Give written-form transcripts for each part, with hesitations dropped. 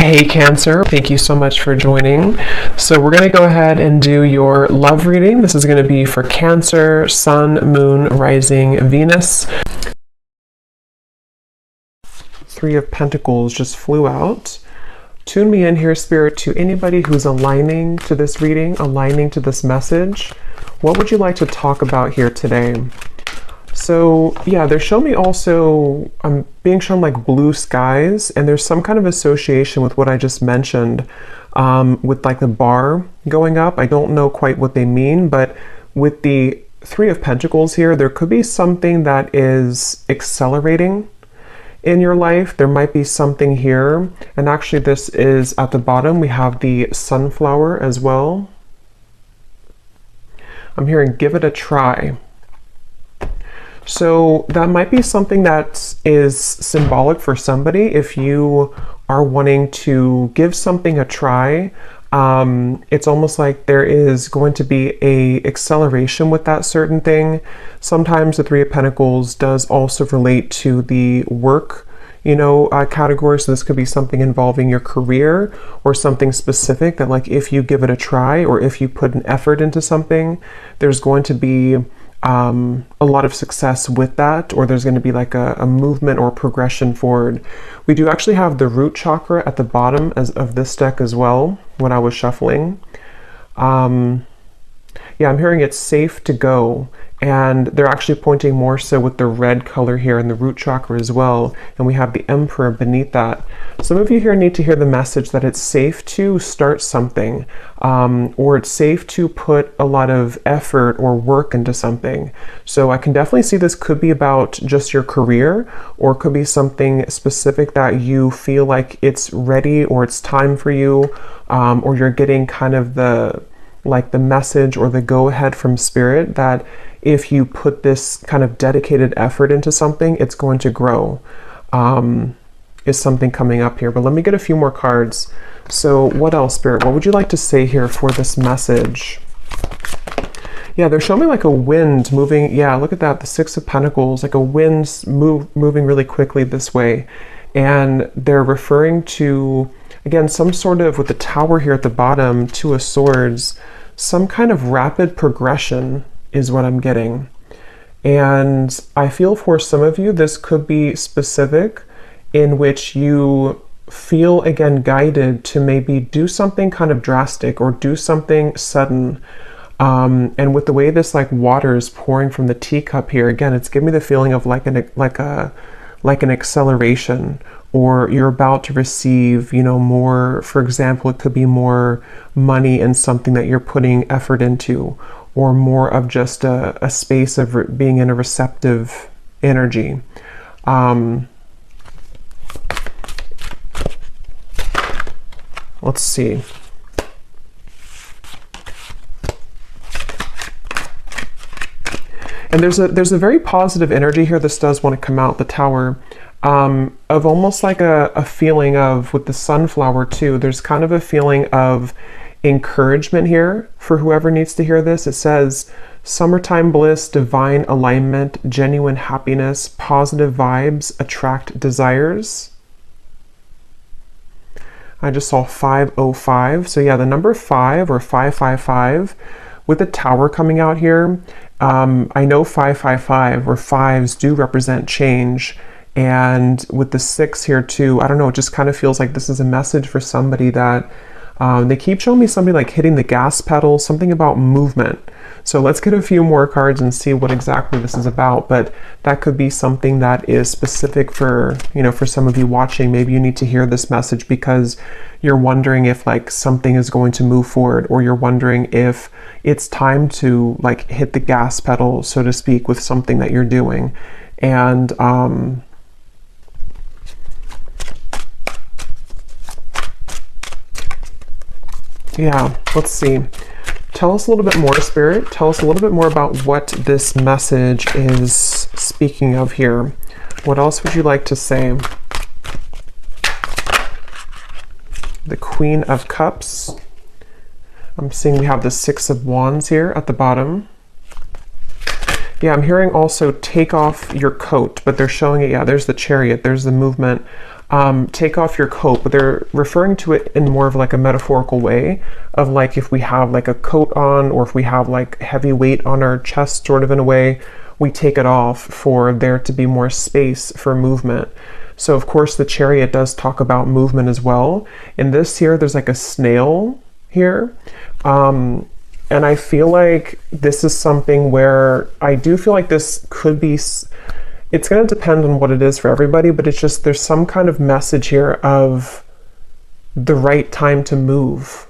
Hey Cancer, thank you so much for joining. So we're going to go ahead and do your love reading. This is going to be for Cancer, Sun, Moon, Rising, Venus. Three of Pentacles just flew out. Tune me in here, Spirit, to anybody who's aligning to this reading, aligning to this message. What would you like to talk about here today? So yeah, they're showing me also, I'm being shown like blue skies, and there's some kind of association with what I just mentioned, with like the bar going up. I don't know quite what they mean, but with the Three of Pentacles here, there could be something that is accelerating in your life. There might be something here, and actually this is at the bottom. We have the sunflower as well. I'm hearing give it a try. So that might be something that is symbolic for somebody. If you are wanting to give something a try, it's almost like there is going to be a acceleration with that certain thing. Sometimes the Three of Pentacles does also relate to the work, category. So this could be something involving your career or something specific that, like, if you give it a try or if you put an effort into something, there's going to be a lot of success with that, or there's going to be like a movement or progression forward. We do actually have the root chakra at the bottom of this deck as well when I was shuffling. Yeah, I'm hearing it's safe to go, and they're actually pointing more so with the red color here in the root chakra as well, and we have the Emperor beneath that. Some of you here need to hear the message that it's safe to start something, or it's safe to put a lot of effort or work into something. So I can definitely see this could be about just your career, or it could be something specific that you feel like it's ready or it's time for you, or you're getting kind of the message or the go-ahead from Spirit that if you put this kind of dedicated effort into something, it's going to grow, is something coming up here. But let me get a few more cards. So what else, Spirit? What would you like to say here for this message? Yeah, they're showing me like a wind moving. Yeah, look at that, the Six of Pentacles, like a wind moving really quickly this way. And they're referring to, again, some sort of, with the Tower here at the bottom, Two of Swords, some kind of rapid progression is what I'm getting. And I feel for some of you, this could be specific in which you feel, again, guided to maybe do something kind of drastic or do something sudden. And with the way this like water is pouring from the teacup here, again, it's giving me the feeling of like an acceleration, or you're about to receive, more. For example, it could be more money in something that you're putting effort into, or more of just a space of being in a receptive energy. Let's see. And there's a very positive energy here. This does want to come out, the Tower, of almost like a feeling of, with the sunflower too, there's kind of a feeling of encouragement here for whoever needs to hear this. It says, summertime bliss, divine alignment, genuine happiness, positive vibes, attract desires. I just saw 505. So yeah, the number 5 or 555 with the Tower coming out here. I know 555 or fives do represent change. And with the 6 here too, I don't know, it just kind of feels like this is a message for somebody that they keep showing me somebody like hitting the gas pedal, something about movement. So let's get a few more cards and see what exactly this is about. But that could be something that is specific for, for some of you watching. Maybe you need to hear this message because you're wondering if like something is going to move forward, or you're wondering if it's time to like hit the gas pedal, so to speak, with something that you're doing. And yeah, let's see. Tell us a little bit more, Spirit. Tell us a little bit more about what this message is speaking of here. What else would you like to say? The Queen of Cups. I'm seeing we have the Six of Wands here at the bottom. Yeah, I'm hearing also take off your coat, but they're showing it. Yeah, there's the Chariot. There's the movement. take off your coat, but they're referring to it in more of like a metaphorical way of like if we have like a coat on, or if we have like heavy weight on our chest, sort of in a way, we take it off for there to be more space for movement. So of course the Chariot does talk about movement as well. In this here, there's like a snail here. And I feel like this is something where I do feel like this could be, it's going to depend on what it is for everybody, but it's just there's some kind of message here of the right time to move,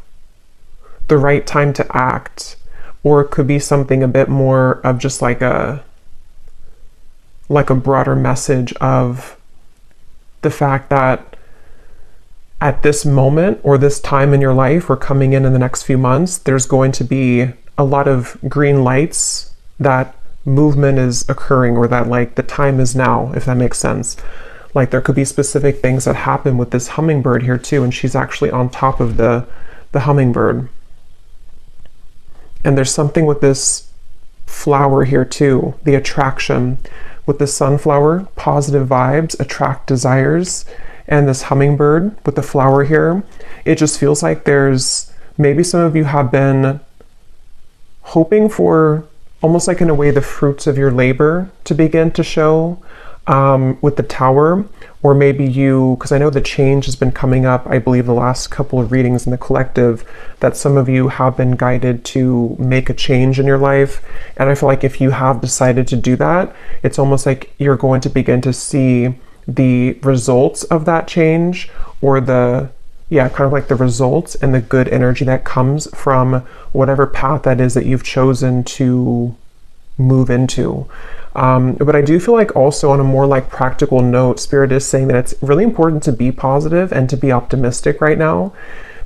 the right time to act, or it could be something a bit more of just like a broader message of the fact that at this moment or this time in your life or coming in the next few months, there's going to be a lot of green lights that movement is occurring, or that like the time is now, if that makes sense. Like there could be specific things that happen with this hummingbird here too, and she's actually on top of the hummingbird. And there's something with this flower here too, the attraction with the sunflower, positive vibes, attract desires, and this hummingbird with the flower here. It just feels like there's, maybe some of you have been hoping for almost like in a way the fruits of your labor to begin to show with the Tower, or maybe you, because I know the change has been coming up, I believe the last couple of readings in the collective, that some of you have been guided to make a change in your life. And I feel like if you have decided to do that, it's almost like you're going to begin to see the results of that change, or the, yeah, kind of like the results and the good energy that comes from whatever path that is that you've chosen to move into. But I do feel like also on a more like practical note, Spirit is saying that it's really important to be positive and to be optimistic right now,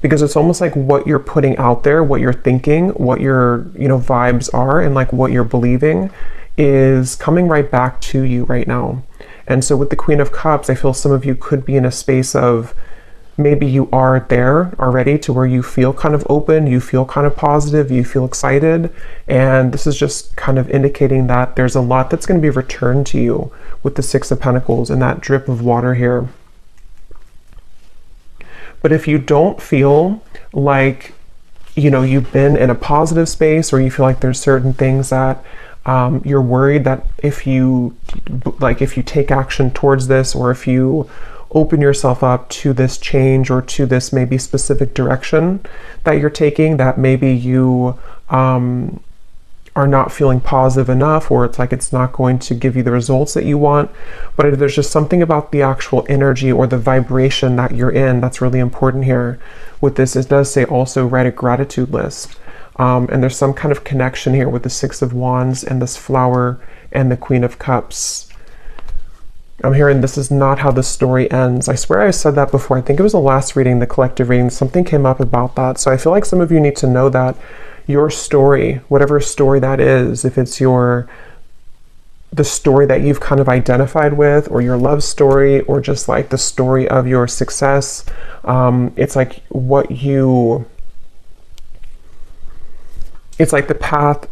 because it's almost like what you're putting out there, what you're thinking, what your, you know, vibes are, and like what you're believing is coming right back to you right now. And so with the Queen of Cups, I feel some of you could be in a space of maybe you are there already to where you feel kind of open, you feel kind of positive, you feel excited. And this is just kind of indicating that there's a lot that's going to be returned to you with the Six of Pentacles and that drip of water here. But if you don't feel like, you know, you've been in a positive space, or you feel like there's certain things that you're worried that if you take action towards this, or if you open yourself up to this change or to this maybe specific direction that you're taking, that maybe you are not feeling positive enough, or it's like it's not going to give you the results that you want. But there's just something about the actual energy or the vibration that you're in that's really important here. With this, it does say also write a gratitude list. And there's some kind of connection here with the Six of Wands and this flower and the Queen of Cups. I'm hearing this is not how the story ends. I swear I said that before. I think it was the last reading, the collective reading, something came up about that. So I feel like some of you need to know that your story, whatever story that is, if it's the story that you've kind of identified with, or your love story, or just like the story of your success, it's like it's like the path.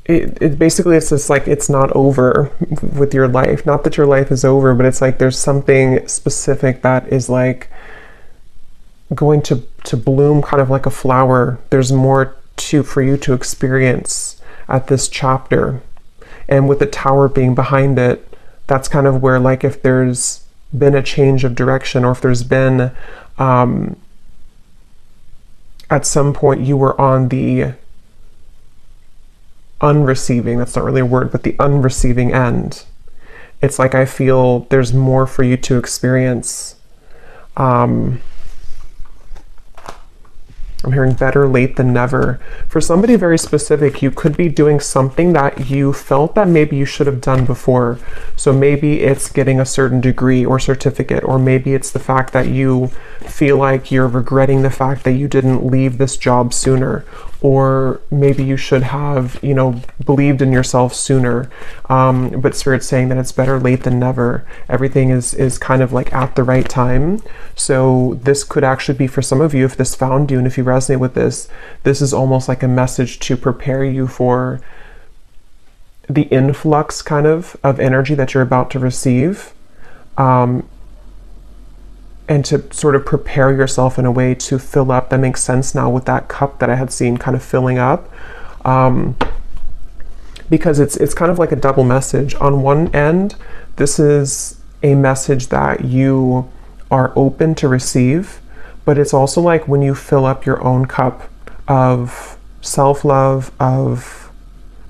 It basically, it's just like it's not over with your life. Not that your life is over, but it's like there's something specific that is like going to bloom kind of like a flower. There's more for you to experience at this chapter. And with the Tower being behind it, that's kind of where, like, if there's been a change of direction, or if there's been at some point you were on the unreceiving, that's not really a word, but the unreceiving end. It's like I feel there's more for you to experience. I'm hearing better late than never. For somebody very specific, you could be doing something that you felt that maybe you should have done before. So maybe it's getting a certain degree or certificate, or maybe it's the fact that you feel like you're regretting the fact that you didn't leave this job sooner, or maybe you should have, you know, believed in yourself sooner. But Spirit's saying that it's better late than never. Everything is kind of like at the right time. So this could actually be, for some of you, if this found you and if you resonate with this, this is almost like a message to prepare you for the influx kind of energy that you're about to receive. and to sort of prepare yourself in a way to fill up. That makes sense now with that cup that I had seen kind of filling up, because it's kind of like a double message. On one end, this is a message that you are open to receive, but it's also like when you fill up your own cup of self-love, of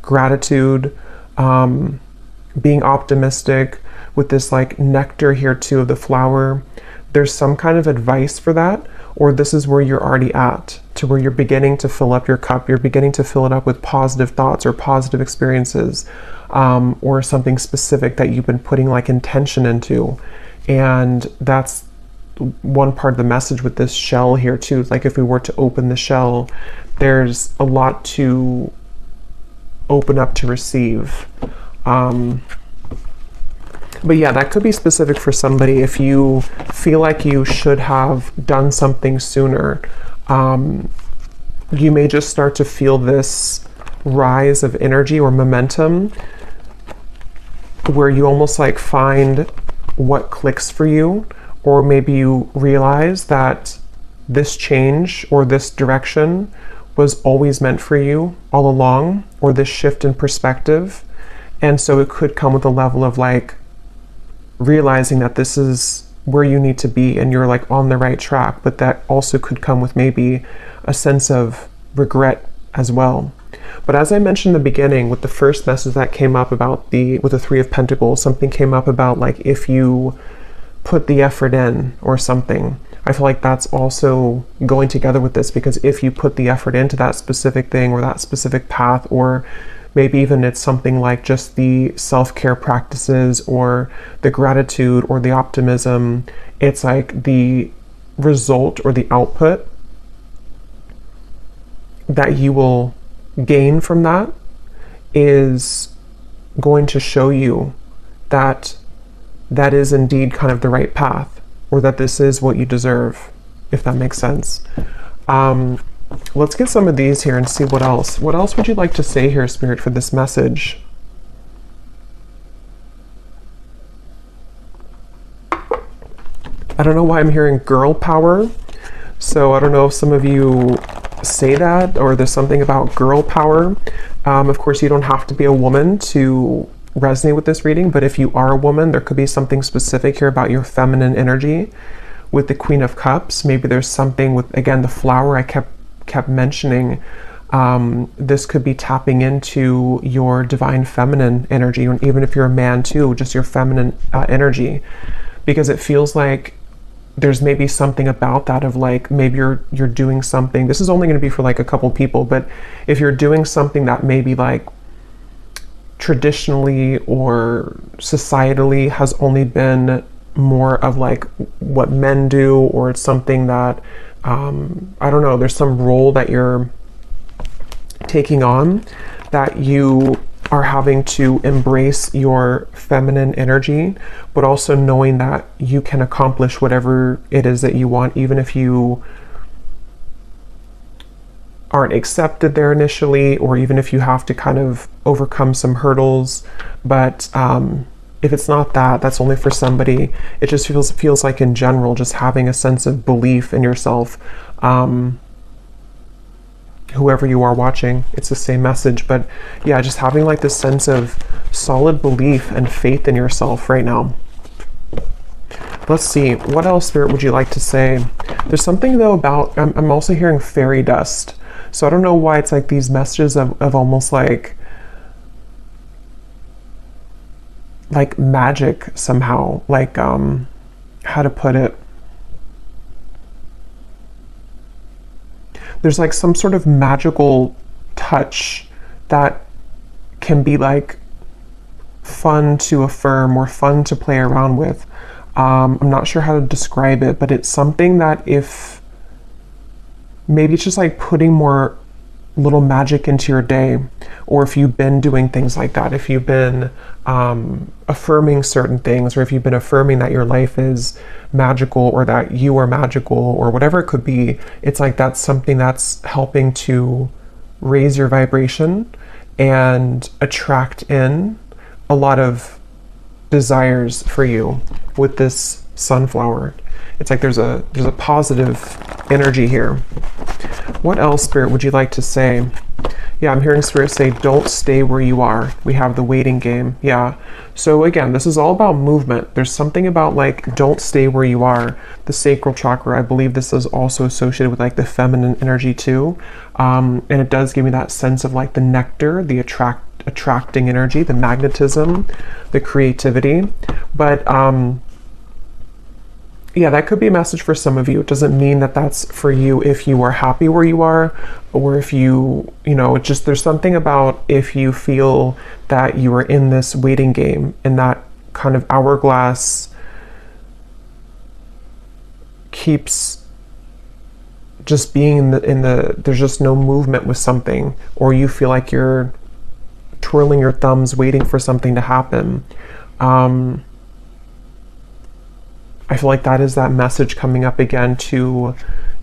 gratitude, being optimistic, with this like nectar here too of the flower. There's some kind of advice for that, or this is where you're already at, to where you're beginning to fill up your cup. You're beginning to fill it up with positive thoughts or positive experiences, or something specific that you've been putting like intention into. And that's one part of the message with this shell here too. Like if we were to open the shell, there's a lot to open up to receive. But yeah, that could be specific for somebody. If you feel like you should have done something sooner, you may just start to feel this rise of energy or momentum where you almost like find what clicks for you, or maybe you realize that this change or this direction was always meant for you all along, or this shift in perspective. And so it could come with a level of like realizing that this is where you need to be and you're like on the right track, but that also could come with maybe a sense of regret as well. But as I mentioned in the beginning, with the first message that came up about with the Three of Pentacles, something came up about like if you put the effort in or something. I feel like that's also going together with this, because if you put the effort into that specific thing or that specific path, or maybe even it's something like just the self-care practices or the gratitude or the optimism, it's like the result or the output that you will gain from that is going to show you that that is indeed kind of the right path, or that this is what you deserve, if that makes sense. Let's get some of these here and see what else. What else would you like to say here, Spirit, for this message? I don't know why I'm hearing girl power. So I don't know if some of you say that, or there's something about girl power. Of course, you don't have to be a woman to resonate with this reading, but if you are a woman, there could be something specific here about your feminine energy. With the Queen of Cups, maybe there's something with, again, the flower I kept mentioning. This could be tapping into your divine feminine energy, and even if you're a man too, just your feminine energy, because it feels like there's maybe something about that of like, maybe you're doing something. This is only going to be for like a couple people, but if you're doing something that maybe like traditionally or societally has only been more of like what men do, or it's something that I don't know, there's some role that you're taking on that you are having to embrace your feminine energy, but also knowing that you can accomplish whatever it is that you want, even if you aren't accepted there initially, or even if you have to kind of overcome some hurdles. But if it's not that, that's only for somebody. It just feels like in general, just having a sense of belief in yourself. Whoever you are watching, it's the same message. But yeah, just having like this sense of solid belief and faith in yourself right now. Let's see, what else, Spirit, would you like to say? There's something though about, I'm also hearing fairy dust. So I don't know why it's like these messages of almost like magic somehow, like how to put it, there's like some sort of magical touch that can be like fun to affirm or fun to play around with. I'm not sure how to describe it, but it's something that if maybe it's just like putting more little magic into your day, or if you've been doing things like that, if you've been affirming certain things, or if you've been affirming that your life is magical, or that you are magical, or whatever it could be, it's like that's something that's helping to raise your vibration and attract in a lot of desires for you with this sunflower. It's like there's a positive energy here. What else, Spirit, would you like to say? Yeah, I'm hearing Spirit say, don't stay where you are. We have the waiting game. Yeah. So again, this is all about movement. There's something about like, don't stay where you are. The sacral chakra, I believe this is also associated with like the feminine energy too. And it does give me that sense of like the nectar, the attracting energy, the magnetism, the creativity. But yeah, that could be a message for some of you. It doesn't mean that that's for you if you are happy where you are, or if you know, it's just there's something about if you feel that you are in this waiting game, in that kind of hourglass keeps just being in the there's just no movement with something, or you feel like you're twirling your thumbs waiting for something to happen. I feel like that is that message coming up again to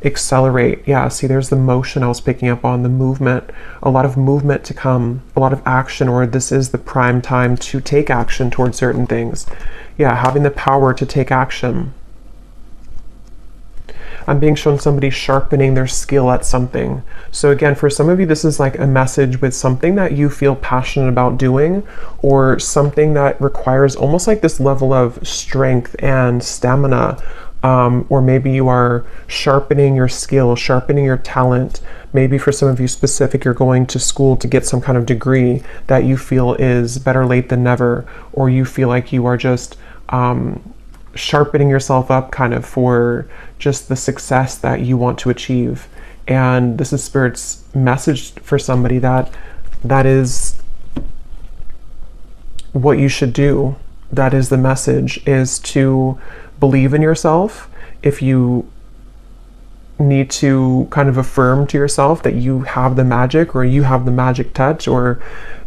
accelerate. Yeah, see, there's the motion I was picking up on, the movement, a lot of movement to come, a lot of action, or this is the prime time to take action towards certain things. Yeah, having the power to take action. I'm being shown somebody sharpening their skill at something. So again, for some of you, this is like a message with something that you feel passionate about doing, or something that requires almost like this level of strength and stamina. Or maybe you are sharpening your skill, sharpening your talent. Maybe for some of you specific, you're going to school to get some kind of degree that you feel is better late than never, or you feel like you are just sharpening yourself up kind of for just the success that you want to achieve. And this is Spirit's message for somebody that is what you should do. That is the message, is to believe in yourself. If you need to kind of affirm to yourself that you have the magic, or you have the magic touch, or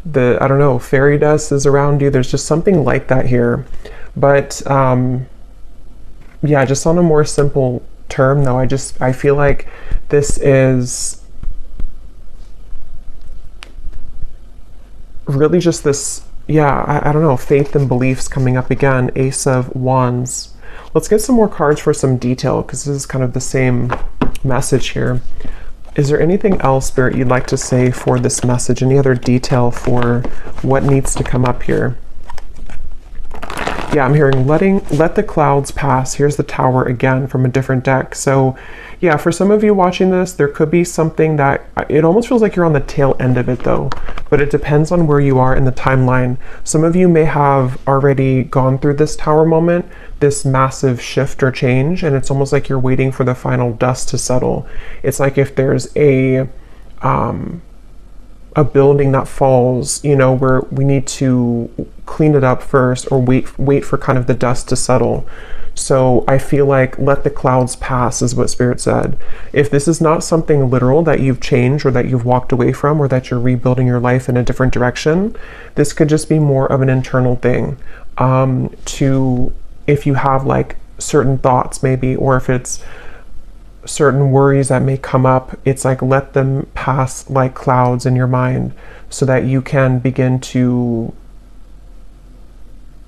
the, I don't know, fairy dust is around you. There's just something like that here. But yeah, just on a more simple term though, I feel like this is really just this, yeah, I don't know, faith and beliefs coming up again. Ace of Wands. Let's get some more cards for some detail, because this is kind of the same message here. Is there anything else, Spirit, you'd like to say for this message? Any other detail for what needs to come up here? Yeah, I'm hearing let the clouds pass. Here's the Tower again from a different deck. So yeah, for some of you watching this, there could be something that, it almost feels like you're on the tail end of it though, but it depends on where you are in the timeline. Some of you may have already gone through this Tower moment, this massive shift or change, and it's almost like you're waiting for the final dust to settle. It's like if there's a building that falls, you know, where we need to clean it up first, or wait for kind of the dust to settle. So I feel like let the clouds pass is what Spirit said. If this is not something literal that you've changed, or that you've walked away from, or that you're rebuilding your life in a different direction, this could just be more of an internal thing. If you have like certain thoughts maybe, or if it's certain worries that may come up, it's like let them pass like clouds in your mind, so that you can begin to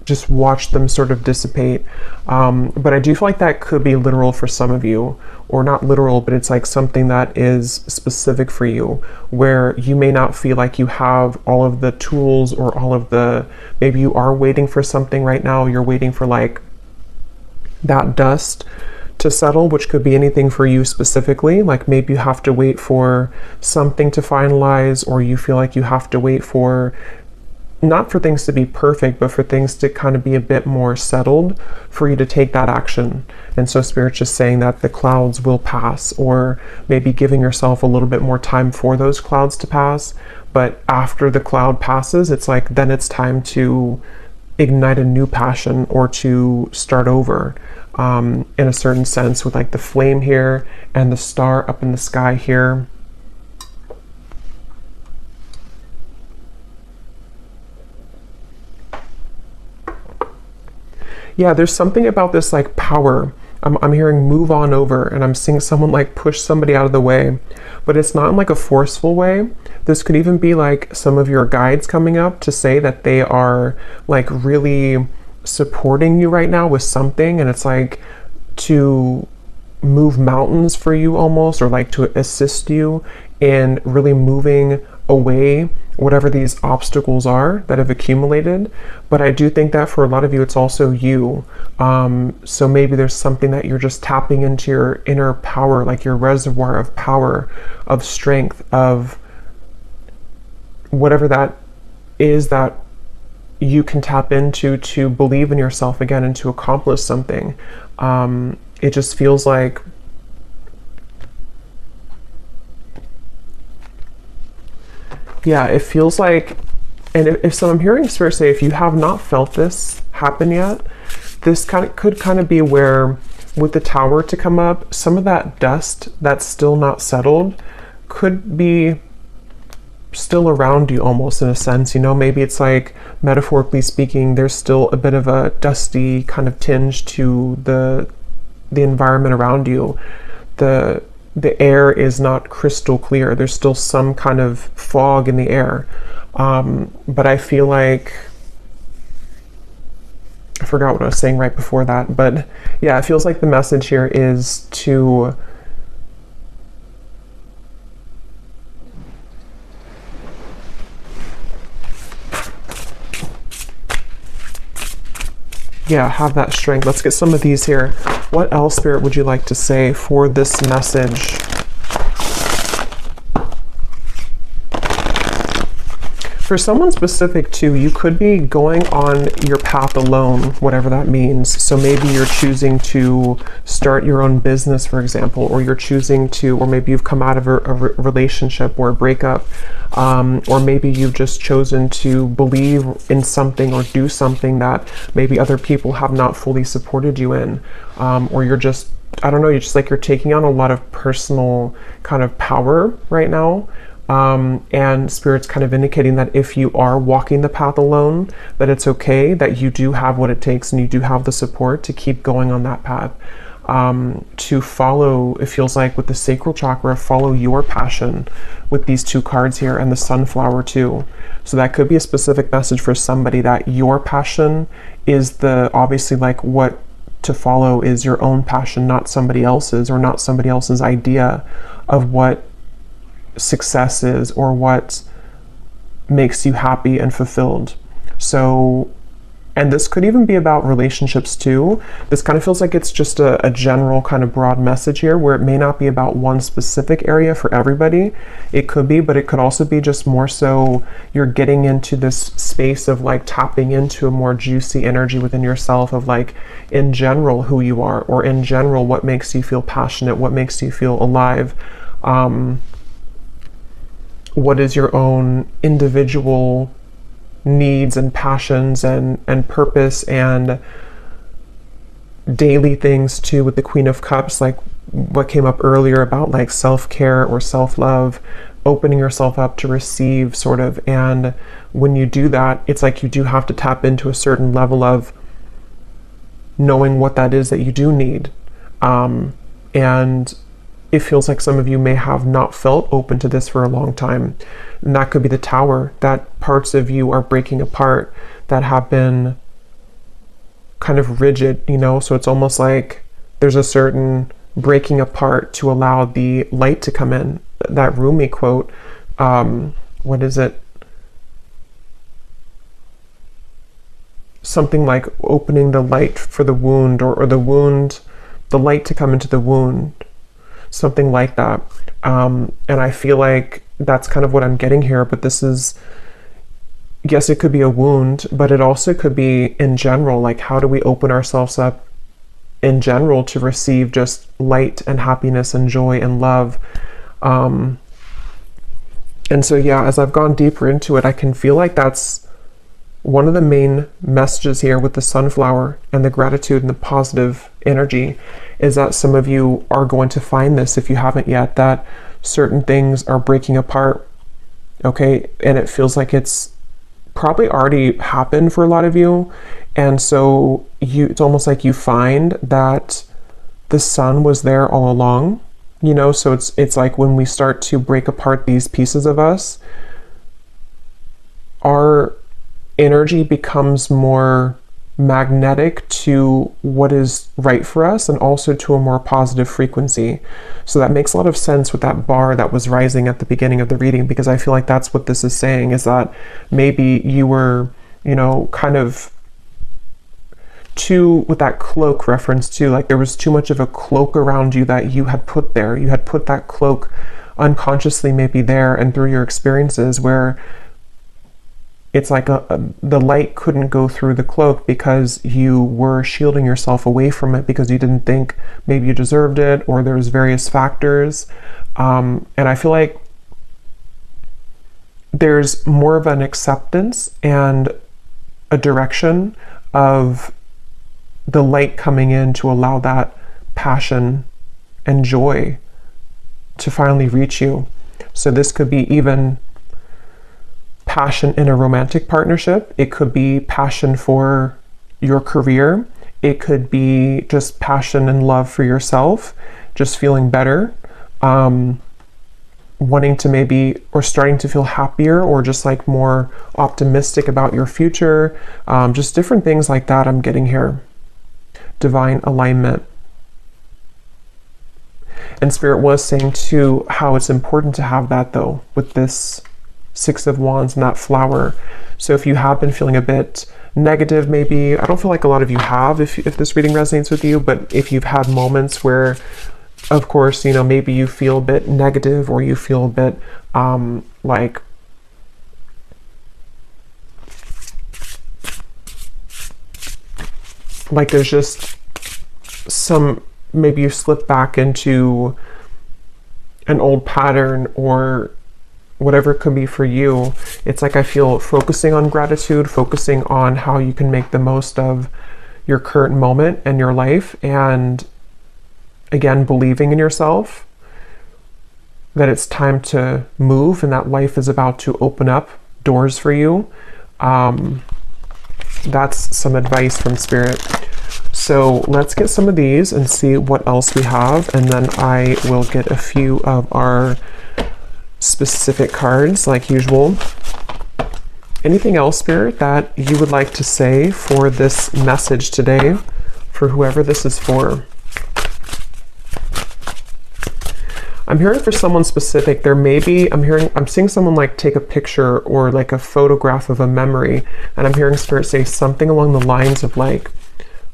just watch them sort of dissipate. But I do feel like that could be literal for some of you, or not literal, but it's like something that is specific for you, where you may not feel like you have all of the tools, or all of the, maybe you are waiting for something right now, you're waiting for like that dust to settle, which could be anything for you specifically. Like maybe you have to wait for something to finalize, or you feel like you have to wait for, not for things to be perfect, but for things to kind of be a bit more settled for you to take that action. And so Spirit's just saying that the clouds will pass, or maybe giving yourself a little bit more time for those clouds to pass. But after the cloud passes, it's like then it's time to ignite a new passion, or to start over. In a certain sense, with like the flame here and the star up in the sky here. Yeah, there's something about this like power. I'm hearing move on over, and I'm seeing someone like push somebody out of the way, but it's not in like a forceful way. This could even be like some of your guides coming up to say that they are like really supporting you right now with something, and it's like to move mountains for you almost, or like to assist you in really moving away whatever these obstacles are that have accumulated. But I do think that for a lot of you, it's also you. So maybe there's something that you're just tapping into your inner power, like your reservoir of power, of strength, of whatever that is that you can tap into to believe in yourself again and to accomplish something. It just feels like it feels like, and if so, I'm hearing Spirit say, if you have not felt this happen yet, this could be where, with the Tower to come up, some of that dust that's still not settled could be still around you almost, in a sense. Maybe it's like, metaphorically speaking, there's still a bit of a dusty kind of tinge to the environment around you. The air is not crystal clear. There's still some kind of fog in the air. But I feel like, I forgot what I was saying right before that, but yeah, it feels like the message here is to have that strength. Let's get some of these here. What else, Spirit, would you like to say for this message? For someone specific too, you could be going on your path alone, whatever that means. So maybe you're choosing to start your own business, for example, or you're choosing to, or maybe you've come out of a relationship or a breakup, or maybe you've just chosen to believe in something or do something that maybe other people have not fully supported you in, or you're just, I don't know, you're just like, you're taking on a lot of personal kind of power right now. And Spirit's kind of indicating that if you are walking the path alone, that it's okay, that you do have what it takes and you do have the support to keep going on that path. To follow, it feels like with the sacral chakra, follow your passion with these two cards here, and the sunflower too. So that could be a specific message for somebody, that your passion is obviously like what to follow is your own passion, not somebody else's, or not somebody else's idea of what success is or what makes you happy and fulfilled. So, and this could even be about relationships too. This kind of feels like it's just a general kind of broad message here, where it may not be about one specific area for everybody. It could be, but it could also be just more so you're getting into this space of like tapping into a more juicy energy within yourself, of like, in general, who you are, or in general, what makes you feel passionate, what makes you feel alive. What is your own individual needs and passions and purpose, and daily things too, with the Queen of Cups, like what came up earlier about like self-care or self-love, opening yourself up to receive, sort of. And when you do that, it's like you do have to tap into a certain level of knowing what that is that you do need. And it feels like some of you may have not felt open to this for a long time. And that could be the Tower, that parts of you are breaking apart that have been kind of rigid, so it's almost like there's a certain breaking apart to allow the light to come in. That Rumi quote, what is it? Something like opening the light for the wound, or the light to come into the wound. Something like that. And I feel like that's kind of what I'm getting here, but this is, yes, it could be a wound, but it also could be in general, like how do we open ourselves up in general to receive just light and happiness and joy and love. And so, as I've gone deeper into it, I can feel like that's one of the main messages here with the sunflower and the gratitude and the positive energy, is that some of you are going to find this, if you haven't yet, that certain things are breaking apart, okay? And it feels like it's probably already happened for a lot of you. And so it's almost like you find that the sun was there all along, so it's like when we start to break apart these pieces of us, our energy becomes more magnetic to what is right for us and also to a more positive frequency. So that makes a lot of sense with that bar that was rising at the beginning of the reading, because I feel like that's what this is saying, is that maybe you were, you know, kind of too, with that cloak reference too, like there was too much of a cloak around you that you had put there. You had put that cloak unconsciously maybe there, and through your experiences where it's like the light couldn't go through the cloak because you were shielding yourself away from it because you didn't think maybe you deserved it, or there's various factors. And I feel like there's more of an acceptance and a direction of the light coming in to allow that passion and joy to finally reach you. So this could be even passion in a romantic partnership. It could be passion for your career. It could be just passion and love for yourself, just feeling better, wanting to maybe, or starting to feel happier, or just like more optimistic about your future. Just different things like that I'm getting here. Divine alignment. And Spirit was saying too how it's important to have that though with this Six of Wands and that flower. So if you have been feeling a bit negative, maybe, I don't feel like a lot of you have, if this reading resonates with you, but if you've had moments where, of course, you know, maybe you feel a bit negative, or you feel a bit like there's just some, maybe you slip back into an old pattern or whatever it could be for you. It's like I feel focusing on gratitude, focusing on how you can make the most of your current moment and your life, and again, believing in yourself that it's time to move and that life is about to open up doors for you. That's some advice from Spirit. So let's get some of these and see what else we have, and then I will get a few of our specific cards like usual. Anything else, Spirit, that you would like to say for this message today, for whoever this is for? I'm hearing for someone specific. There may be, I'm seeing someone like take a picture or like a photograph of a memory, and I'm hearing Spirit say something along the lines of like,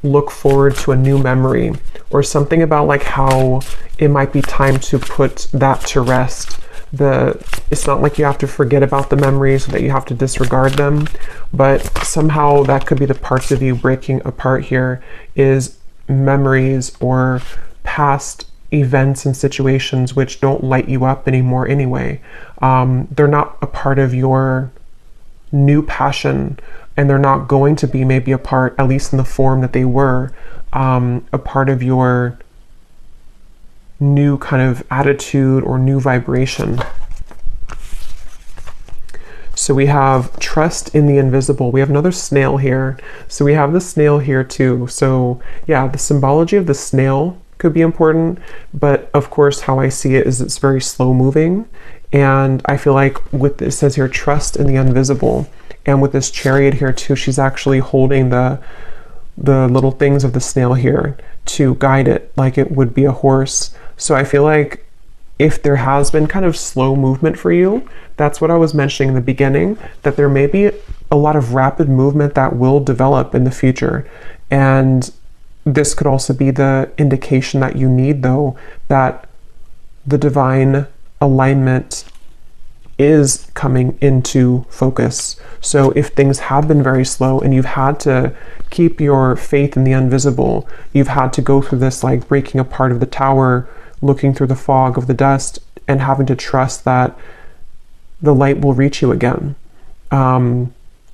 look forward to a new memory, or something about like how it might be time to put that to rest. It's not like you have to forget about the memories, that you have to disregard them, but somehow that could be the parts of you breaking apart here, is memories or past events and situations which don't light you up anymore anyway. They're not a part of your new passion, and they're not going to be maybe a part, at least in the form that they were, a part of your new kind of attitude or new vibration. So we have trust in the invisible. We have another snail here. So we have the snail here too. So yeah, the symbology of the snail could be important, but of course how I see it is it's very slow moving. And I feel like with this, it says here, trust in the invisible. And with this chariot here too, she's actually holding the little things of the snail here to guide it like it would be a horse. So I feel like if there has been kind of slow movement for you, that's what I was mentioning in the beginning, that there may be a lot of rapid movement that will develop in the future. And this could also be the indication that you need, though, that the divine alignment is coming into focus. So if things have been very slow and you've had to keep your faith in the invisible, you've had to go through this like breaking apart of the tower, looking through the fog of the dust, and having to trust that the light will reach you again.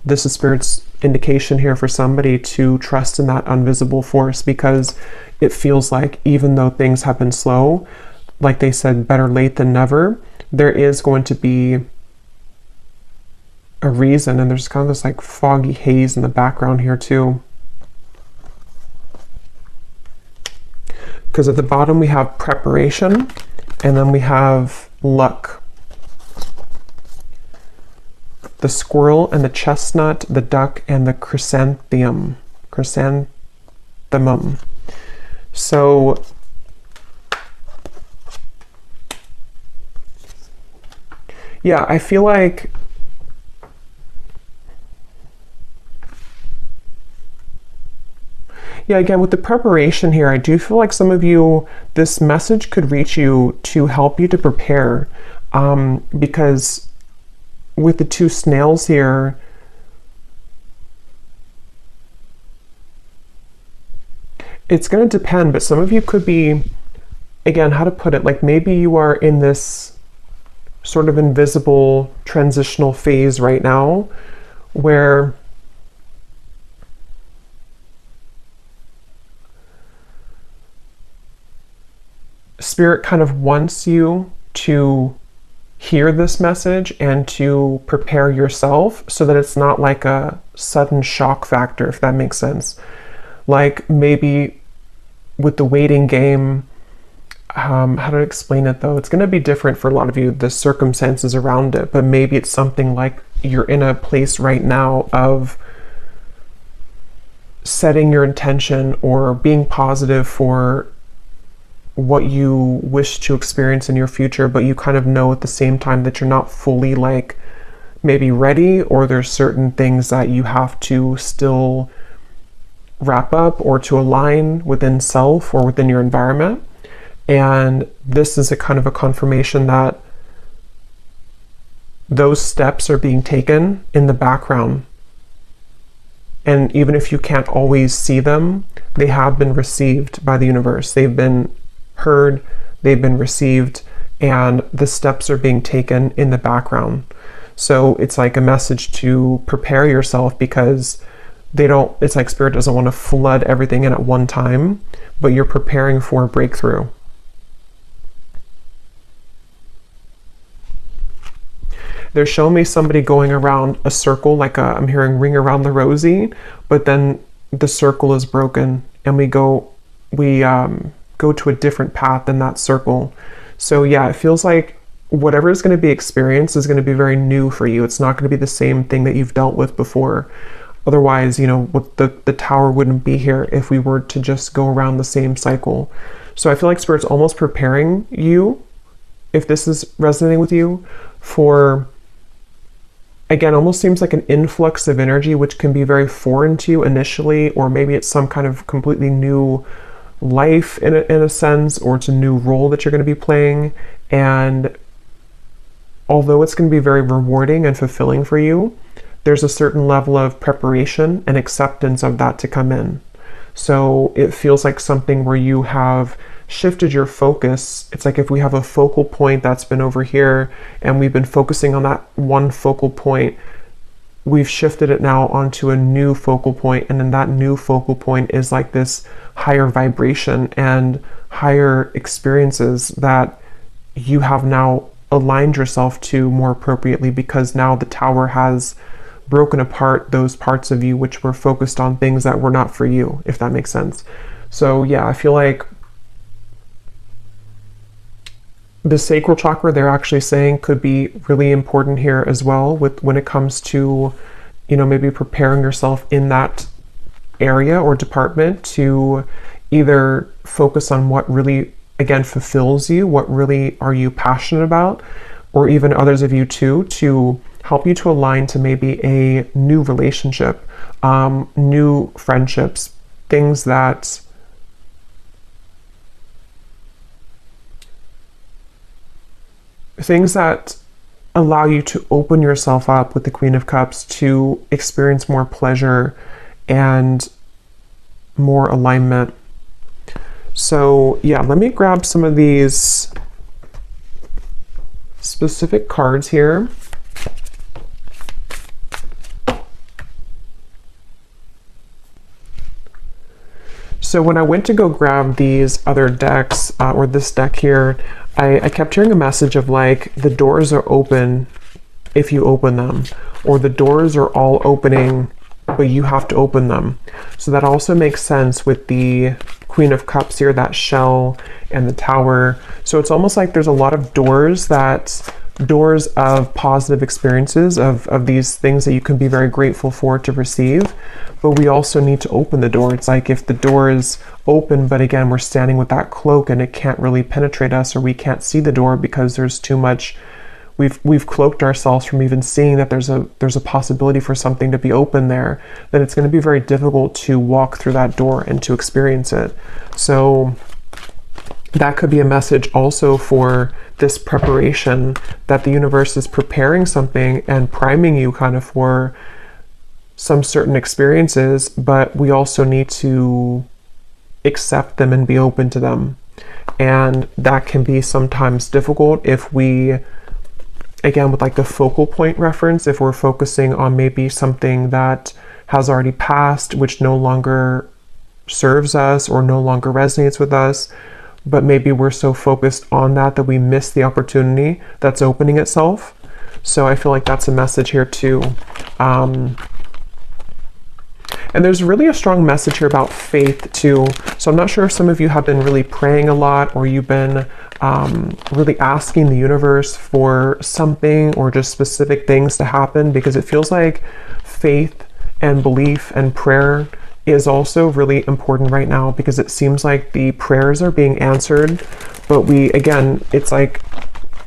This is Spirit's indication here for somebody to trust in that invisible force, because it feels like even though things have been slow, like they said, better late than never, there is going to be a reason. And there's kind of this like foggy haze in the background here too. Because at the bottom we have preparation, and then we have luck. The squirrel and the chestnut, the duck and the chrysanthemum. chrysanthemum. So yeah, I feel like again, with the preparation here, I do feel like some of you, this message could reach you to help you to prepare, because with the 2 snails here, it's going to depend, but some of you could be, again, how to put it, like maybe you are in this sort of invisible transitional phase right now where Spirit kind of wants you to hear this message and to prepare yourself so that it's not like a sudden shock factor, if that makes sense. Like maybe with the waiting game, how to explain it though? It's going to be different for a lot of you, the circumstances around it, but maybe it's something like you're in a place right now of setting your intention or being positive for what you wish to experience in your future, but you kind of know at the same time that you're not fully like maybe ready, or there's certain things that you have to still wrap up or to align within self or within your environment. And this is a kind of a confirmation that those steps are being taken in the background. And even if you can't always see them, they have been received by the universe. They've been heard, they've been received, and the steps are being taken in the background. So it's like a message to prepare yourself, because it's like Spirit doesn't want to flood everything in at one time, but you're preparing for a breakthrough. They're showing me somebody going around a circle, like I'm hearing ring around the rosy, but then the circle is broken and we go to a different path in that circle. So yeah, it feels like whatever is going to be experienced is going to be very new for you. It's not going to be the same thing that you've dealt with before. Otherwise, the tower wouldn't be here if we were to just go around the same cycle. So I feel like Spirit's almost preparing you, if this is resonating with you, for, again, almost seems like an influx of energy, which can be very foreign to you initially, or maybe it's some kind of completely new life in a sense, or it's a new role that you're going to be playing. And although it's going to be very rewarding and fulfilling for you, there's a certain level of preparation and acceptance of that to come in. So it feels like something where you have shifted your focus. It's like if we have a focal point that's been over here and we've been focusing on that one focal point, we've shifted it now onto a new focal point, and then that new focal point is like this higher vibration and higher experiences that you have now aligned yourself to more appropriately, because now the tower has broken apart those parts of you which were focused on things that were not for you, if that makes sense. So yeah, I feel like the sacral chakra, they're actually saying, could be really important here as well, with when it comes to, maybe preparing yourself in that area or department to either focus on what really, again, fulfills you, what really are you passionate about, or even others of you too, to help you to align to maybe a new relationship, new friendships, things that allow you to open yourself up with the Queen of Cups to experience more pleasure and more alignment. So yeah, let me grab some of these specific cards here. So when I went to go grab these other decks, or this deck here, I kept hearing a message of like, the doors are open if you open them, or the doors are all opening, but you have to open them. So that also makes sense with the Queen of Cups here, that shell and the tower. So it's almost like there's a lot of doors that doors of positive experiences, of these things that you can be very grateful for to receive. But we also need to open the door. It's like if the door is open, but again, we're standing with that cloak and it can't really penetrate us, or we can't see the door because there's too much, we've cloaked ourselves from even seeing that there's a possibility for something to be open there, then it's going to be very difficult to walk through that door and to experience it. So that could be a message also for this preparation, that the universe is preparing something and priming you kind of for some certain experiences, but we also need to accept them and be open to them. And that can be sometimes difficult if we, again, with like the focal point reference, if we're focusing on maybe something that has already passed, which no longer serves us or no longer resonates with us, but maybe we're so focused on that we miss the opportunity that's opening itself. So I feel like that's a message here too. And there's really a strong message here about faith too. So I'm not sure if some of you have been really praying a lot, or you've been really asking the universe for something or just specific things to happen, because it feels like faith and belief and prayer is also really important right now, because it seems like the prayers are being answered. But again, it's like,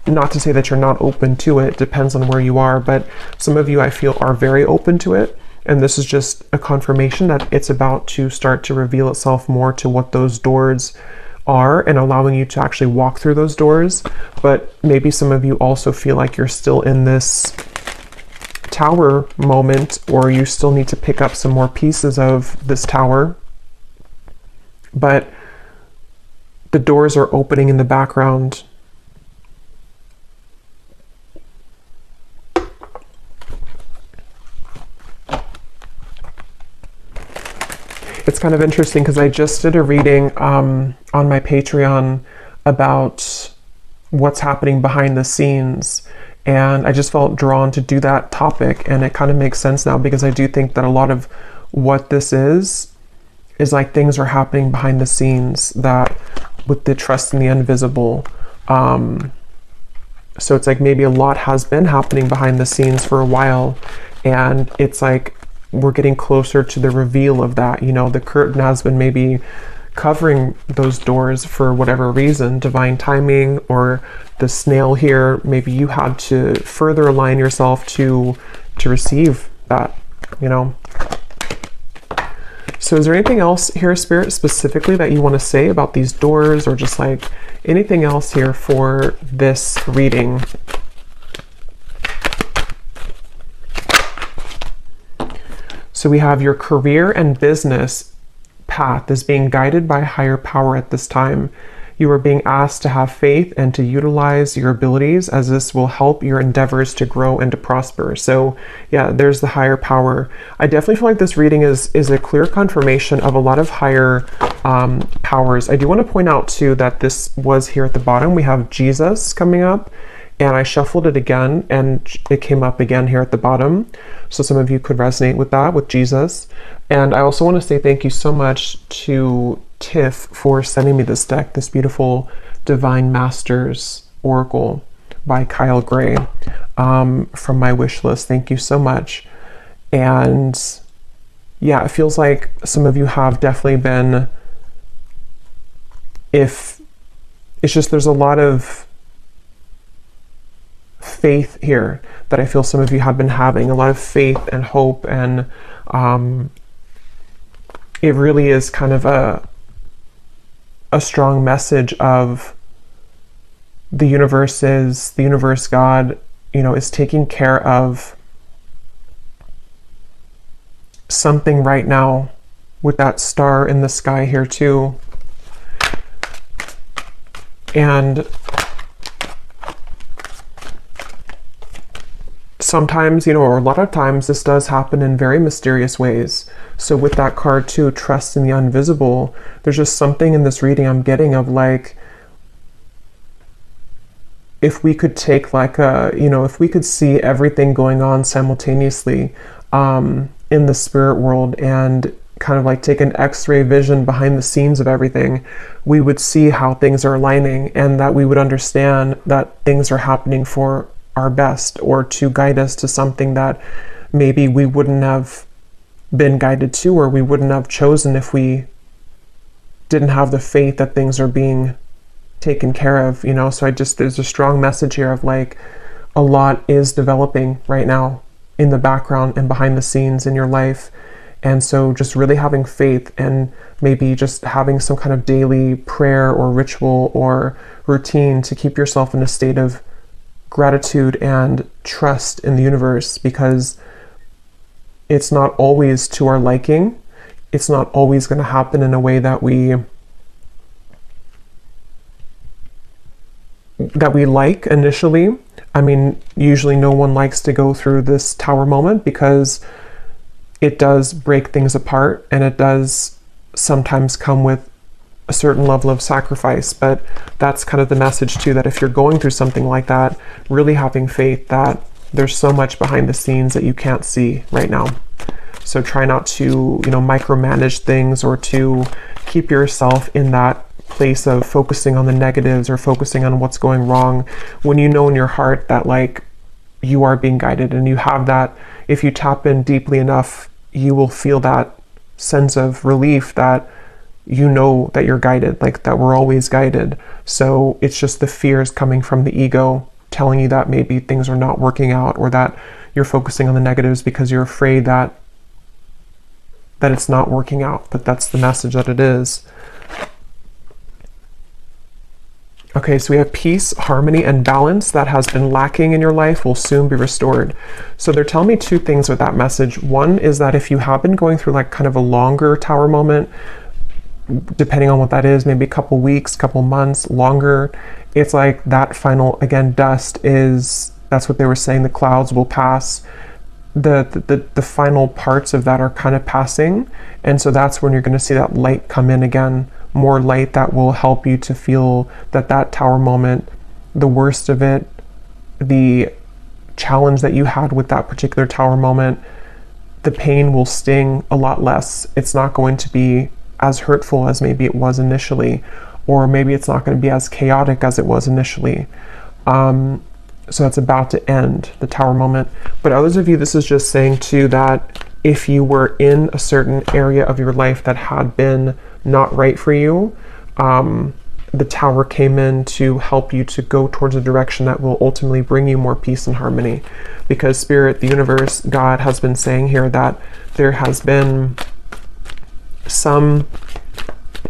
not to say that you're not open to it, depends on where you are, but some of you I feel are very open to it. And this is just a confirmation that it's about to start to reveal itself more to what those doors are, and allowing you to actually walk through those doors. But maybe some of you also feel like you're still in this tower moment, or you still need to pick up some more pieces of this tower. But the doors are opening in the background. It's kind of interesting because I just did a reading on my Patreon about what's happening behind the scenes, and I just felt drawn to do that topic, and it kind of makes sense now, because I do think that a lot of what this is like things are happening behind the scenes, that with the trust in the invisible. So it's like maybe a lot has been happening behind the scenes for a while, and it's like we're getting closer to the reveal of that. You know, the curtain has been maybe covering those doors for whatever reason, divine timing, or the snail here, maybe you had to further align yourself to receive that, you know. So is there anything else here, Spirit, specifically that you want to say about these doors, or just like anything else here for this reading? So we have your career and business path is being guided by higher power at this time. You are being asked to have faith and to utilize your abilities, as this will help your endeavors to grow and to prosper. So yeah, there's the higher power. I definitely feel like this reading is a clear confirmation of a lot of higher powers. I do want to point out too that this was here at the bottom. We have Jesus coming up, and I shuffled it again and it came up again here at the bottom. So some of you could resonate with that, with Jesus. And I also want to say thank you so much to Tiff for sending me this deck, this beautiful Divine Masters Oracle by Kyle Gray, from my wish list. Thank you so much. And yeah, it feels like some of you have definitely been, if it's just, there's a lot of faith here that I feel some of you have been having, a lot of faith and hope, and it really is kind of a strong message of the universe, God, you know, is taking care of something right now, with that star in the sky here too. And sometimes, you know, or a lot of times, this does happen in very mysterious ways. So with that card too, trust in the invisible, there's just something in this reading I'm getting of like, if we could take like if we could see everything going on simultaneously in the spirit world, and kind of like take an X-ray vision behind the scenes of everything, we would see how things are aligning, and that we would understand that things are happening for our best, or to guide us to something that maybe we wouldn't have been guided to, or we wouldn't have chosen if we didn't have the faith that things are being taken care of, you know. So there's a strong message here of like a lot is developing right now in the background and behind the scenes in your life. And so just really having faith, and maybe just having some kind of daily prayer or ritual or routine to keep yourself in a state of gratitude and trust in the universe, because it's not always to our liking. It's not always going to happen in a way that we like initially. I mean, usually no one likes to go through this tower moment, because it does break things apart, and it does sometimes come with a certain level of sacrifice. But that's kind of the message too, that if you're going through something like that, really having faith that there's so much behind the scenes that you can't see right now. So try not to, you know, micromanage things, or to keep yourself in that place of focusing on the negatives or focusing on what's going wrong, when you know in your heart that like you are being guided, and you have that. If you tap in deeply enough, you will feel that sense of relief that you know that you're guided, like that we're always guided. So it's just the fears coming from the ego telling you that maybe things are not working out, or that you're focusing on the negatives because you're afraid that it's not working out. But that's the message that it is. Okay, so we have peace, harmony, and balance that has been lacking in your life will soon be restored. So they're telling me two things with that message. One is that if you have been going through like kind of a longer tower moment, depending on what that is, maybe a couple weeks, couple months, longer, it's like that final, again, dust is, that's what they were saying, the clouds will pass. The final parts of that are kind of passing. And so that's when you're going to see that light come in again. More light that will help you to feel that tower moment, the worst of it, the challenge that you had with that particular tower moment, the pain will sting a lot less. It's not going to be as hurtful as maybe it was initially, or maybe it's not going to be as chaotic as it was initially. So it's about to end, the tower moment. But others of you, this is just saying too that if you were in a certain area of your life that had been not right for you, the tower came in to help you to go towards a direction that will ultimately bring you more peace and harmony. Because Spirit, the universe, God has been saying here that there has been some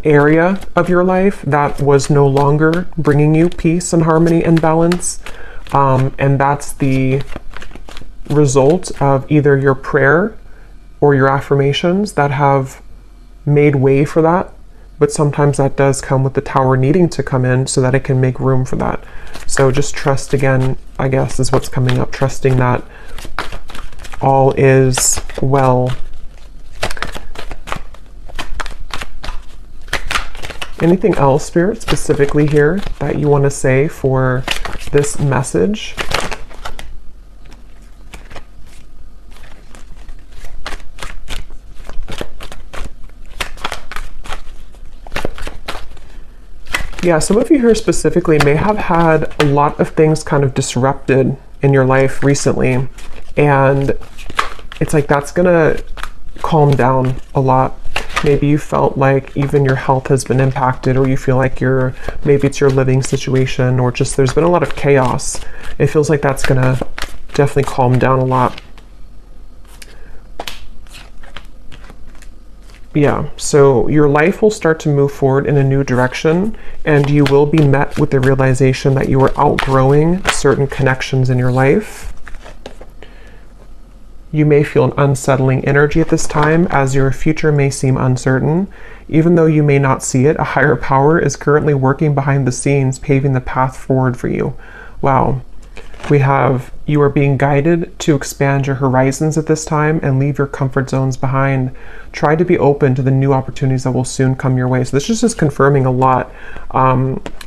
area of your life that was no longer bringing you peace and harmony and balance. And that's the result of either your prayer or your affirmations that have made way for that. But sometimes that does come with the tower needing to come in so that it can make room for that. So just trust again, I guess, is what's coming up. Trusting that all is well. Anything else, Spirit, specifically here that you want to say for this message? Yeah, some of you here specifically may have had a lot of things kind of disrupted in your life recently, and it's like that's gonna calm down a lot. Maybe you felt like even your health has been impacted, or you feel like maybe it's your living situation, or just there's been a lot of chaos. It feels like that's gonna definitely calm down a lot. Yeah, so your life will start to move forward in a new direction, and you will be met with the realization that you are outgrowing certain connections in your life. You may feel an unsettling energy at this time, as your future may seem uncertain. Even though you may not see it, a higher power is currently working behind the scenes, paving the path forward for you. Wow. We have, you are being guided to expand your horizons at this time and leave your comfort zones behind. Try to be open to the new opportunities that will soon come your way. So this is just confirming a lot.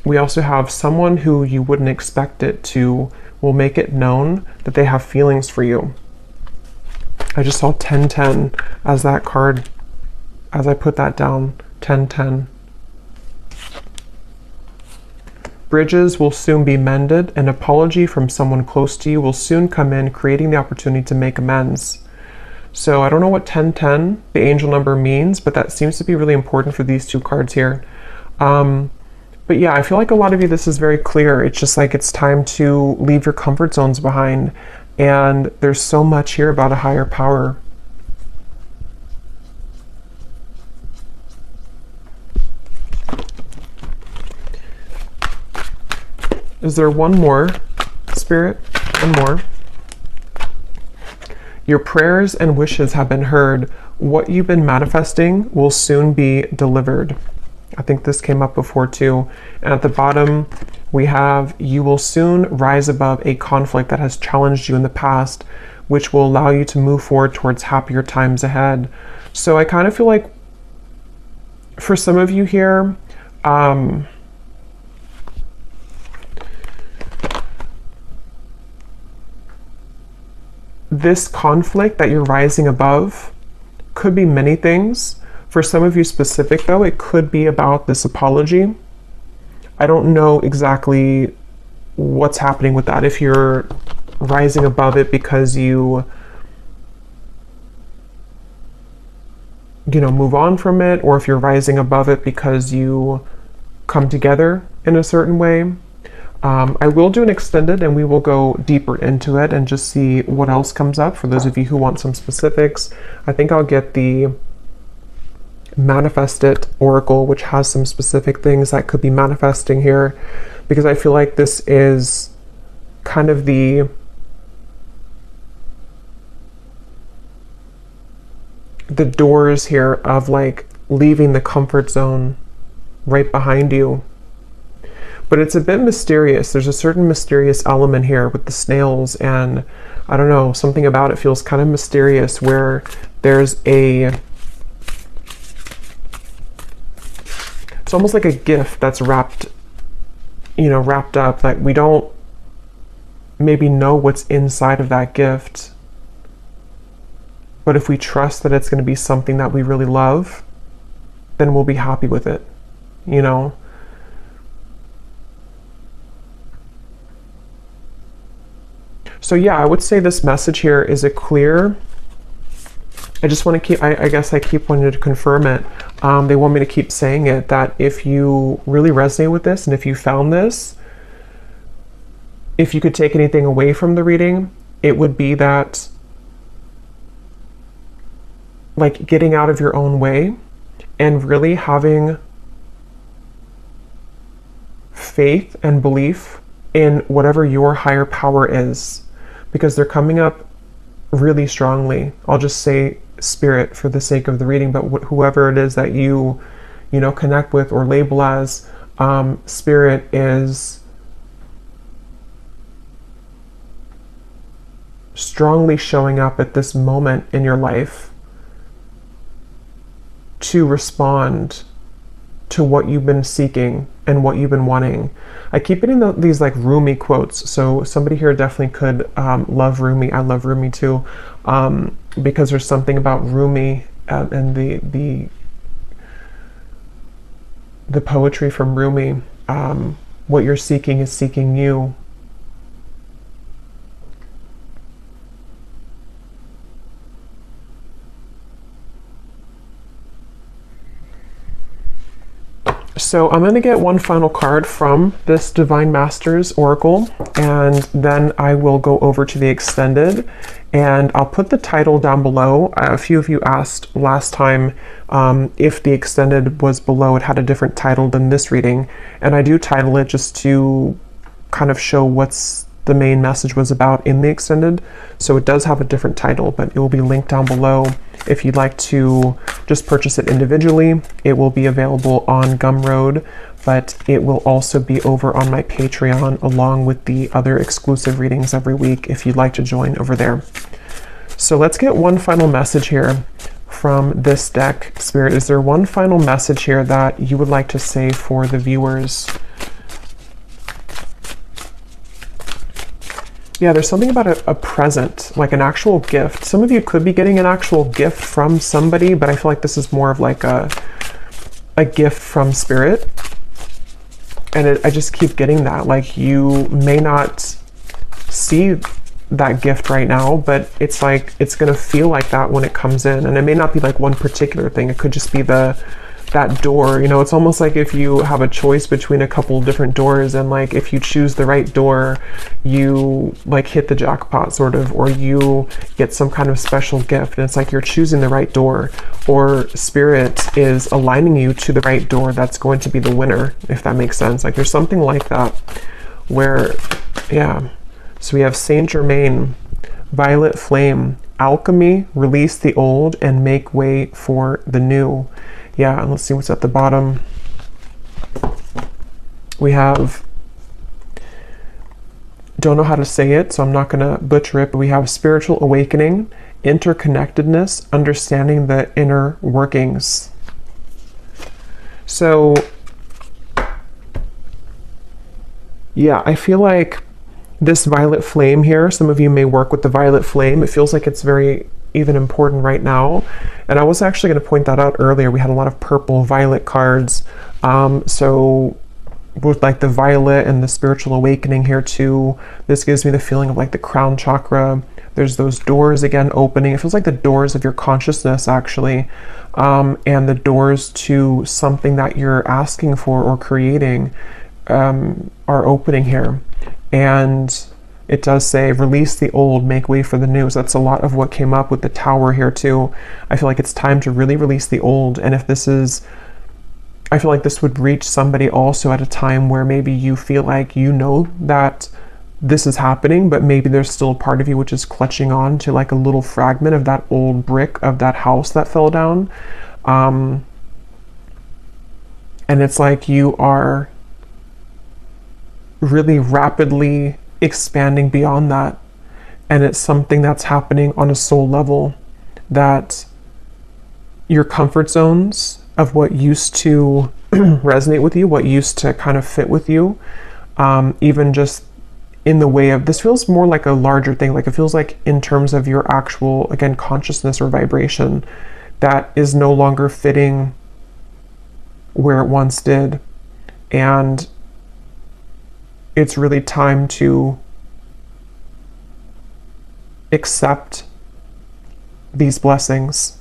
We also have someone who you wouldn't expect it to, will make it known that they have feelings for you. I just saw 1010 as that card, as I put that down, 1010. Bridges will soon be mended. An apology from someone close to you will soon come in, creating the opportunity to make amends. So I don't know what 1010, the angel number, means, but that seems to be really important for these two cards here. But yeah, I feel like a lot of you, this is very clear. It's just like it's time to leave your comfort zones behind. And there's so much here about a higher power. Is there one more, Spirit? One more. Your prayers and wishes have been heard. What you've been manifesting will soon be delivered. I think this came up before too. And at the bottom, we have, you will soon rise above a conflict that has challenged you in the past, which will allow you to move forward towards happier times ahead. So I kind of feel like for some of you here, this conflict that you're rising above could be many things. For some of you specific though, it could be about this apology. I don't know exactly what's happening with that. If you're rising above it because you move on from it, or if you're rising above it because you come together in a certain way. I will do an extended and we will go deeper into it and just see what else comes up for those of you who want some specifics. I think I'll get the Manifest It Oracle, which has some specific things that could be manifesting here, because I feel like this is kind of the doors here of like leaving the comfort zone right behind you. But it's a bit mysterious. There's a certain mysterious element here with the snails, and I don't know, something about it feels kind of mysterious, where there's it's almost like a gift that's wrapped up, like we don't maybe know what's inside of that gift. But if we trust that it's going to be something that we really love, then we'll be happy with it, So yeah, I would say this message here is a clear. I just want to keep, I guess I keep wanting to confirm it. They want me to keep saying it, that if you really resonate with this and if you found this, if you could take anything away from the reading, it would be that like getting out of your own way and really having faith and belief in whatever your higher power is, because they're coming up really strongly. I'll just say spirit for the sake of the reading, but whoever it is that you connect with or label as, spirit is strongly showing up at this moment in your life to respond to what you've been seeking and what you've been wanting. I keep getting these like Rumi quotes, so somebody here definitely could love Rumi. I love Rumi too, because there's something about Rumi and the poetry from Rumi. What you're seeking is seeking you. So I'm going to get one final card from this Divine Masters Oracle, and then I will go over to the extended, and I'll put the title down below. A few of you asked last time if the extended was below. It had a different title than this reading, and I do title it just to kind of show what's the main message was about in the extended. So it does have a different title, but it will be linked down below. If you'd like to just purchase it individually, it will be available on Gumroad, but it will also be over on my Patreon along with the other exclusive readings every week if you'd like to join over there. So let's get one final message here from this deck. Spirit, is there one final message here that you would like to say for the viewers? Yeah, there's something about a present, like an actual gift. Some of you could be getting an actual gift from somebody, but I feel like this is more of like a gift from spirit. And I just keep getting that, like, you may not see that gift right now, but it's like, it's gonna feel like that when it comes in. And it may not be like one particular thing, it could just be that door, you know. It's almost like if you have a choice between a couple different doors, and like if you choose the right door, you like hit the jackpot sort of, or you get some kind of special gift, and it's like you're choosing the right door, or spirit is aligning you to the right door that's going to be the winner, if that makes sense. Like there's something like that where, yeah. So we have Saint Germain, violet flame, alchemy, release the old and make way for the new. Yeah, and let's see what's at the bottom. We have, don't know how to say it, so I'm not going to butcher it, but we have spiritual awakening, interconnectedness, understanding the inner workings. So, yeah, I feel like this violet flame here, some of you may work with the violet flame. It feels like it's very even important right now. And I was actually going to point that out earlier. We had a lot of purple violet cards. So with like the violet and the spiritual awakening here too, this gives me the feeling of like the crown chakra. There's those doors again opening. It feels like the doors of your consciousness actually, and the doors to something that you're asking for or creating are opening here. And it does say, release the old, make way for the new. So that's a lot of what came up with the tower here too. I feel like it's time to really release the old. And if this is, I feel like this would reach somebody also at a time where maybe you feel like you know that this is happening, but maybe there's still a part of you which is clutching on to like a little fragment of that old brick of that house that fell down. And it's like you are really rapidly expanding beyond that, and it's something that's happening on a soul level, that your comfort zones of what used to resonate with you, what used to kind of fit with you, even just in the way of, this feels more like a larger thing, like it feels like in terms of your actual, again, consciousness or vibration that is no longer fitting where it once did. And it's really time to accept these blessings.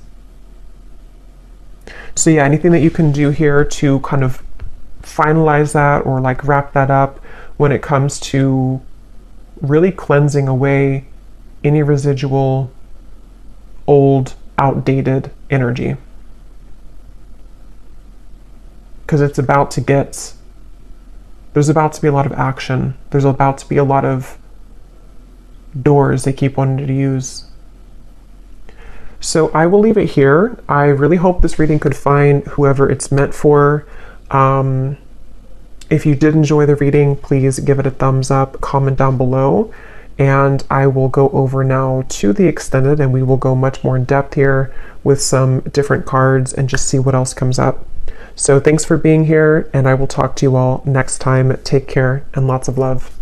So yeah, anything that you can do here to kind of finalize that or like wrap that up when it comes to really cleansing away any residual old, outdated energy. Because it's about to get, there's about to be a lot of action. There's about to be a lot of doors they keep wanting to use. So I will leave it here. I really hope this reading could find whoever it's meant for. If you did enjoy the reading, please give it a thumbs up, comment down below, and I will go over now to the extended, and we will go much more in depth here with some different cards and just see what else comes up. So thanks for being here, and I will talk to you all next time. Take care and lots of love.